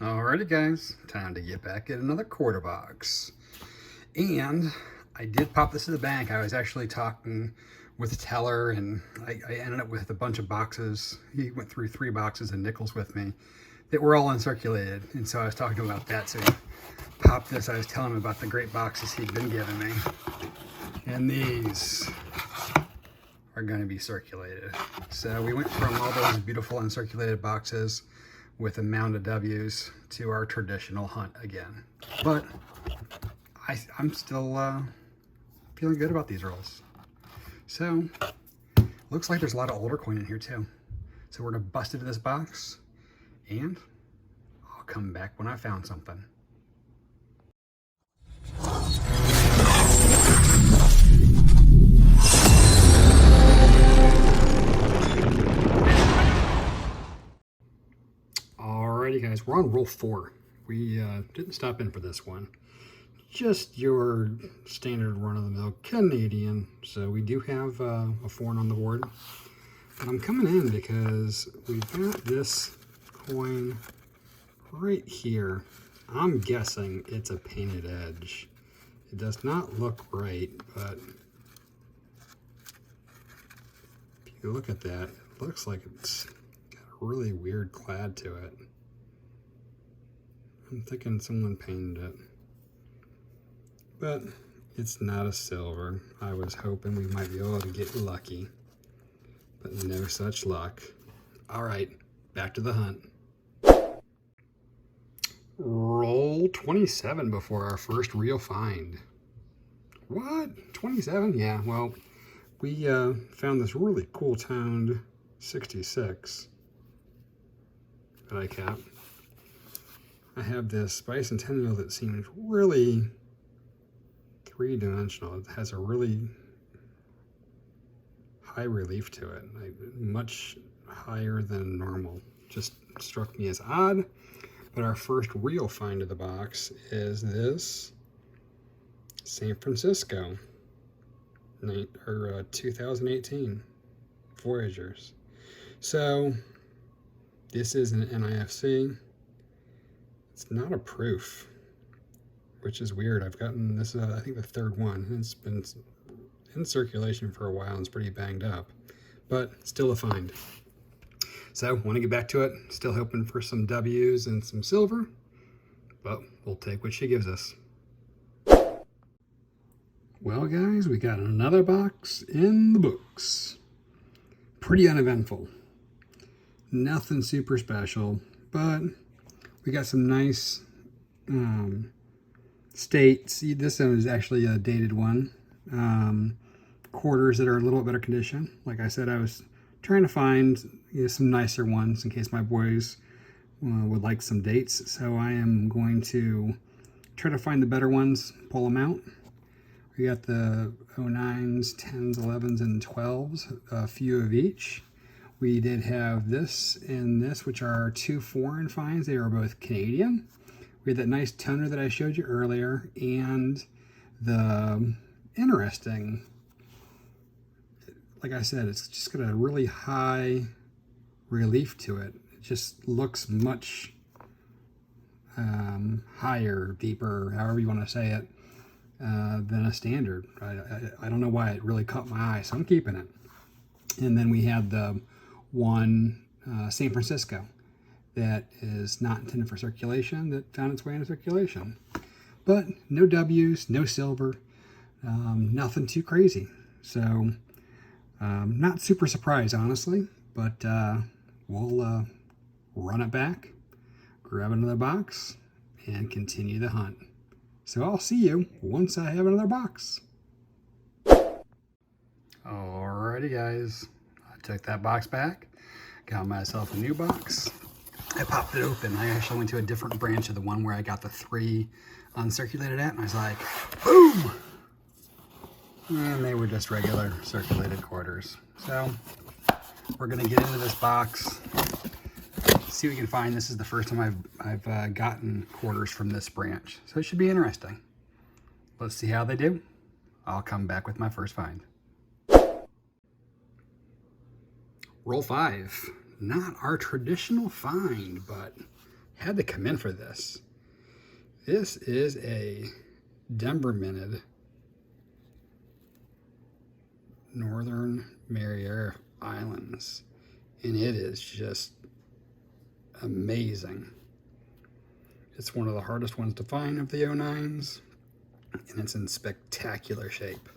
Alrighty guys, time to get back at another quarter box. And I did pop this to the bank. I was actually talking with the teller and I ended up with a bunch of boxes. He went through 3 boxes of nickels with me that were all uncirculated. And so I was talking about that. So he popped this. I was telling him about the great boxes he'd been giving me. And these are going to be circulated. So we went from all those beautiful uncirculated boxes with a mound of W's to our traditional hunt again. But I'm still feeling good about these rolls. So looks like there's a lot of older coin in here too. So we're gonna bust into this box and I'll come back when I found something. Alrighty guys, we're on roll 4. We didn't stop in for this one. Just your standard run-of-the-mill Canadian. So we do have a foreign on the board. And I'm coming in because we've got this coin right here. I'm guessing it's a painted edge. It does not look right, but if you look at that, it looks like it's got a really weird clad to it. I'm thinking someone painted it. But it's not a silver. I was hoping we might be able to get lucky, but no such luck. All right, back to the hunt. Roll 27 before our first real find. What? 27? Yeah, well, we found this really cool toned 66 that I kept. I have this bicentennial that seems really three-dimensional. It has a really high relief to it, like much higher than normal. Just struck me as odd. But our first real find of the box is this San Francisco 2018 Voyagers. So this is an NIFC. It's not a proof, which is weird. I've gotten this, I think the 3rd one. It's been in circulation for a while and it's pretty banged up, but still a find. So want to get back to it. Still hoping for some W's and some silver, but we'll take what she gives us. Well guys, we got another box in the books. Pretty uneventful. Nothing super special, but we got some nice states. See, this one is actually a dated one. Quarters that are a little bit better condition. Like I said, I was trying to find some nicer ones in case my boys would like some dates. So I am going to try to find the better ones, pull them out. We got the 09s, 10s, 11s, and 12s, a few of each. We did have this and this, which are 2 foreign finds. They are both Canadian. We had that nice toner that I showed you earlier, and the interesting, like I said, it's just got a really high relief to it. It just looks much higher, deeper, however you want to say it, than a standard. I don't know why it really caught my eye, so I'm keeping it. And then we had the one San Francisco that is not intended for circulation that found its way into circulation. But no W's, no silver, nothing too crazy. So not super surprised, honestly, but we'll run it back, grab another box, and continue the hunt. So I'll see you once I have another box. Alrighty guys, I took that box back, got myself a new box. I popped it open. I actually went to a different branch of the one where I got the 3 uncirculated at, and I was like, boom! And they were just regular circulated quarters. So we're gonna get into this box, see what we can find. This is the first time I've gotten quarters from this branch, so it should be interesting. Let's see how they do. I'll come back with my first find. Roll 5. Not our traditional find, but Had to come in for this. This is a Denver minted Northern Mariana Islands, and it is just amazing. It's one of the hardest ones to find of the 09s, and it's in spectacular shape.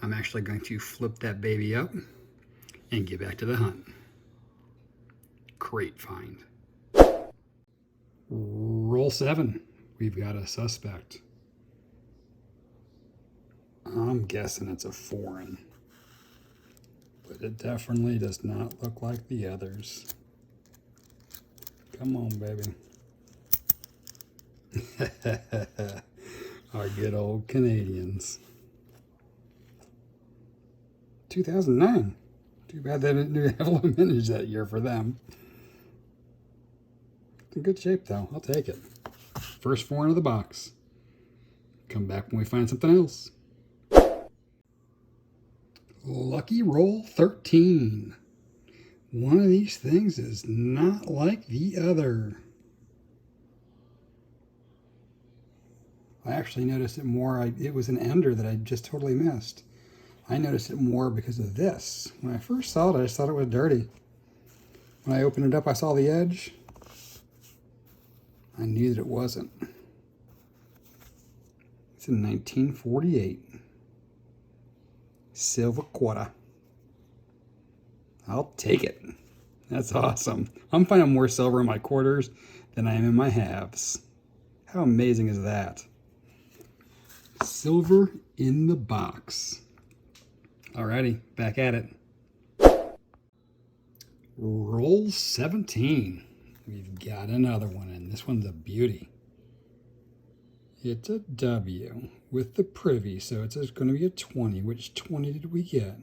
I'm actually going to flip that baby up and get back to the hunt. Great find. Roll 7. We've got a suspect. I'm guessing it's a foreign, but it definitely does not look like the others. Come on, baby. Our good old Canadians. 2009. Too bad they didn't have a little vintage that year for them. It's in good shape, though. I'll take it. First foreign of the box. Come back when we find something else. Lucky roll 13. One of these things is not like the other. I actually noticed it more. It was an ender that I just totally missed. I noticed it more because of this. When I first saw it, I just thought it was dirty. When I opened it up, I saw the edge. I knew that it wasn't. It's in 1948. Silver quarter. I'll take it. That's awesome. I'm finding more silver in my quarters than I am in my halves. How amazing is that? Silver in the box. Alrighty, back at it. Roll 17. We've got another one, and this one's a beauty. It's a W with the privy, so it's going to be a 20. Which 20 did we get?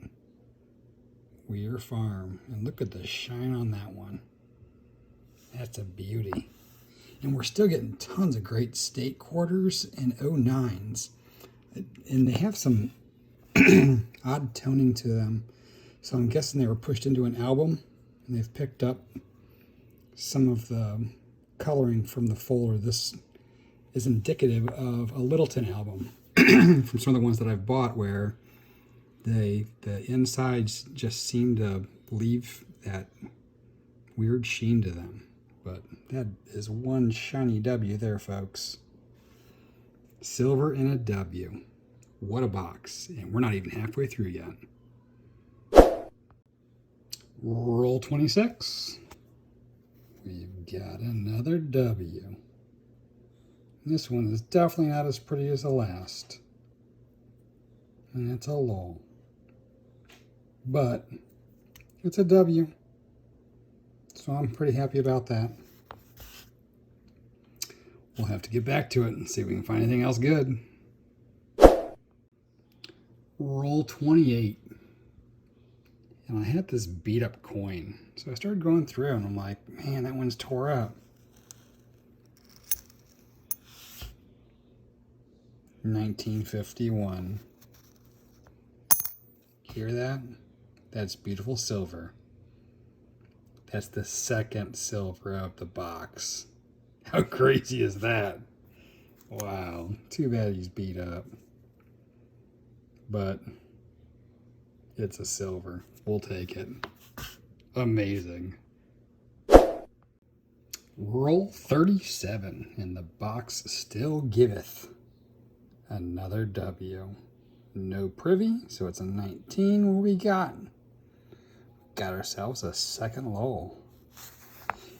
Weir Farm. And look at the shine on that one. That's a beauty. And we're still getting tons of great state quarters and 09s. And they have some odd toning to them. So I'm guessing they were pushed into an album, and they've picked up some of the coloring from the folder. This is indicative of a Littleton album from some of the ones that I've bought, where the insides just seem to leave that weird sheen to them. But that is one shiny W there, folks. Silver in a W. What a box. And we're not even halfway through yet. Roll 26. We've got another W. This one is definitely not as pretty as the last. And it's a lull. But it's a W. So I'm pretty happy about that. We'll have to get back to it and see if we can find anything else good. Roll 28. And I had this beat up coin. So I started going through and I'm like, man, that one's tore up. 1951. Hear that? That's beautiful silver. That's the second silver of the box. How crazy is that? Wow. Too bad he's beat up. But it's a silver. We'll take it. Amazing. Roll 37, and the box still giveth. Another W. No privy, so it's a 19. What we got? Got ourselves a second lull.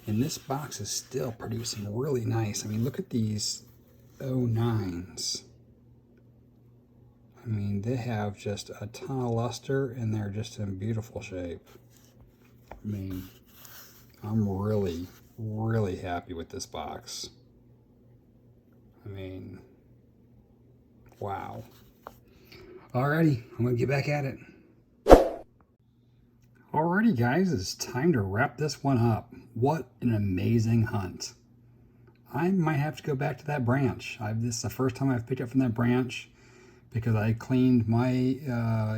And this box is still producing really nice. I mean, look at these 09s. I mean, they have just a ton of luster, and they're just in beautiful shape. I mean, I'm really, really happy with this box. I mean, wow. Alrighty, I'm going to get back at it. Alrighty, guys, it's time to wrap this one up. What an amazing hunt. I might have to go back to that branch. This is the first time I've picked up from that branch because I cleaned my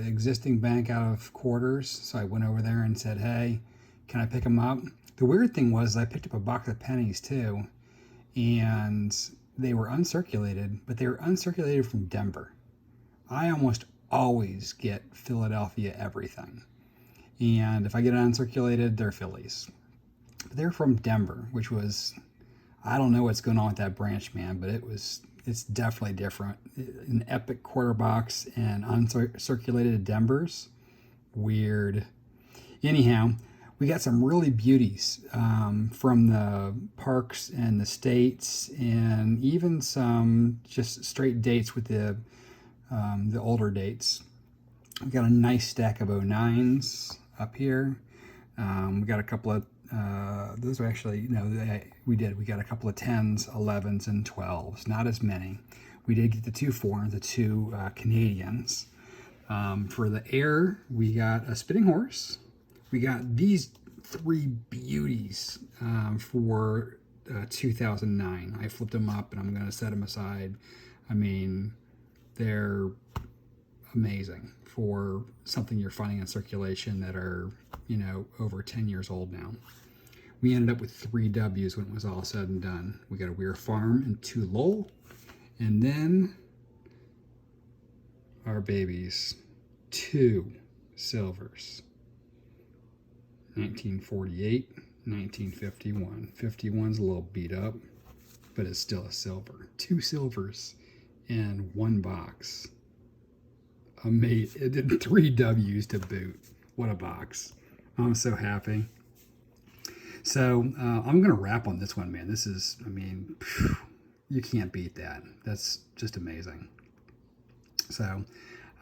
existing bank out of quarters. So I went over there and said, hey, can I pick them up? The weird thing was I picked up a box of pennies too, and they were uncirculated, but they were uncirculated from Denver. I almost always get Philadelphia everything. And if I get it uncirculated, they're Phillies. But they're from Denver, which was, I don't know what's going on with that branch, man, but it's definitely different. An epic quarter box and uncirculated Denvers. Weird. Anyhow, we got some really beauties from the parks and the states, and even some just straight dates with the older dates. We got a nice stack of 09s up here. We got a couple of those are actually, no, we got a couple of 10s, 11s, and 12s. Not as many. We did get the 2 foreigns, the 2 Canadians. For the air, we got a spinning horse. We got these 3 beauties for 2009. I flipped them up and I'm going to set them aside. I mean, they're amazing for something you're finding in circulation that are, over 10 years old now. We ended up with 3 W's when it was all said and done. We got a Weir Farm and 2 Lowell, and then our babies, 2 silvers. 1948, 1951. 51's a little beat up, but it's still a silver. 2 silvers in 1 box. Amazing. It did 3 W's to boot. What a box. I'm so happy. So I'm going to wrap on this one, man. This is, you can't beat that. That's just amazing. So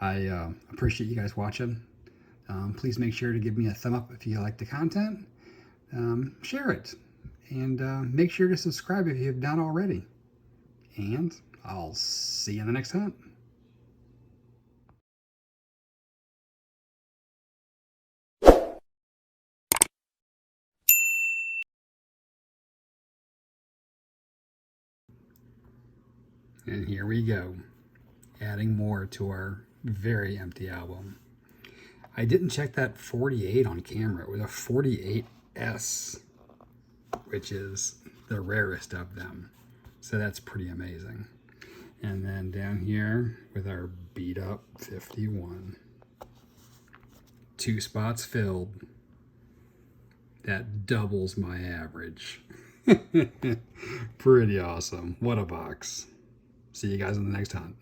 I appreciate you guys watching. Please make sure to give me a thumb up if you like the content. Share it. And make sure to subscribe if you have not already. And I'll see you in the next hunt. And here we go, adding more to our very empty album. I didn't check that 48 on camera. It was a 48S, which is the rarest of them. So that's pretty amazing. And then down here with our beat up 51. 2 spots filled. That doubles my average. Pretty awesome. What a box. See you guys in the next hunt.